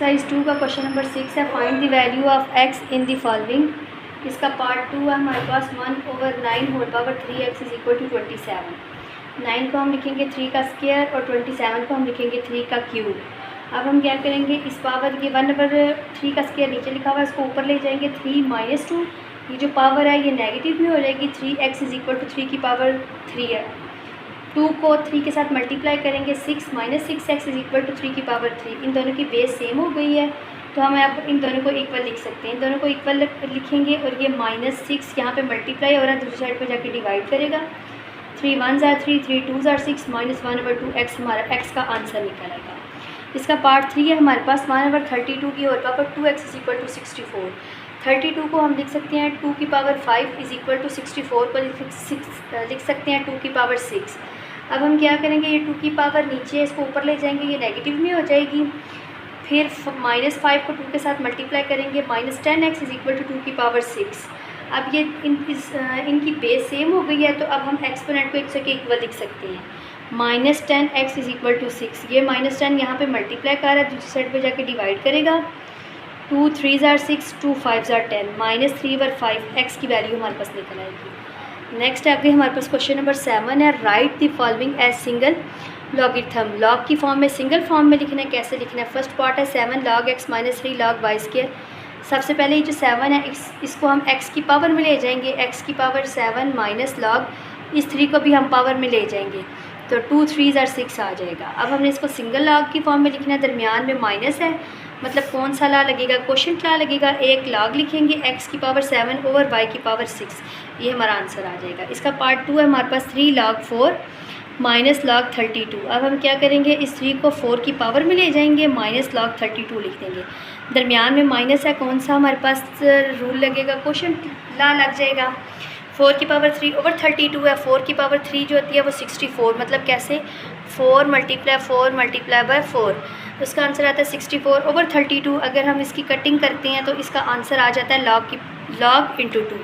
Exercise 2 का question number 6 है, find the value of x in the following. इसका part 2 है हमारे पास 1/9 whole power 3x is equal to 27। 9 को हम लिखेंगे 3 का स्क्वायर और 27 को हम लिखेंगे 3 का क्यूब। अब हम क्या करेंगे, इस पावर के 1/3 का स्क्वायर नीचे लिखा हुआ है, इसको ऊपर ले जाएंगे 3 - 2। ये जो पावर है ये नेगेटिव में हो जाएगी, 3x इज इक्वल टू 3 की पावर 3 है। 2 को 3 के साथ मल्टीप्लाई करेंगे, 6 - 6x इज इक्वल टू 3 की पावर 3। इन दोनों की बेस सेम हो गई है तो हम अब इन दोनों को इक्वल लिख सकते हैं। इन दोनों को इक्वल लिखेंगे और ये -6 यहाँ पे मल्टीप्लाई हो रहा है, दूसरी साइड पे जाके डिवाइड करेगा। 3 1s are 3, 3 2s are 6, -1/2x हमारा x का आंसर निकल आएगा। इसका पार्ट 3 है हमारे पास 1/32 की और power 2x is equal to 64। 32 को हम लिख सकते हैं 2 की पावर 5 इज इक्वल टू 64 को लिख सकते हैं 2 की पावर 6। अब हम क्या करेंगे, ये 2 की पावर नीचे है, इसको ऊपर ले जाएंगे, ये नेगेटिव में हो जाएगी। फिर -5 को 2 के साथ मल्टीप्लाई करेंगे, -10x इज इक्वल टू 2 की पावर 6। अब ये इनकी बेस सेम हो गई है तो अब हम एक्सपोनेंट को एक से इक्वल लिख सकते हैं। -10x इज इक्वल टू 6, ये -10 यहाँ पे मल्टीप्लाई कर रहा है, दूसरी साइड पे जाके डिवाइड करेगा। 2 3s are 6, 2 5s are 10, -3/5 x की वैल्यू हमारे पास निकल आएगी। नेक्स्ट आगे हमारे पास क्वेश्चन नंबर 7 है, write the following as single logarithm. Log की फॉर्म में, सिंगल फॉर्म में लिखना है। कैसे लिखना है, फर्स्ट पार्ट है 7 log x - 3 log y square. सबसे पहले ये जो 7 है इसको हम x की पावर में ले जाएंगे, x की पावर 7 माइनस log इस 3 को भी हम पावर में ले जाएंगे तो 2 3s are 6 आ जाएगा। अब हमने इसको सिंगल लॉग की फॉर्म में लिखना है, दरमियान में माइनस है, मतलब कौन सा ला लगेगा, क्वेश्चन ला लगेगा। एक लॉग लिखेंगे x की पावर 7 ओवर y की पावर 6, ये हमारा आंसर आ जाएगा। इसका पार्ट 2 है हमारे पास 3 log 4 माइनस log 32। अब हम क्या करेंगे, इस 3 को 4 की पावर में ले जाएंगे, -log 32 लिख देंगे। दरमियान में माइनस है, कौन सा हमारे पास रूल लगेगा, क्वेश्चन ला लग जाएगा। 4 की पावर 3 ओवर 32 है, 4 की पावर 3 जो होती है वो 64, मतलब कैसे 4 × 4 उसका आंसर आता है 64 ओवर 32। अगर हम इसकी कटिंग करते हैं तो इसका आंसर आ जाता है log × 2।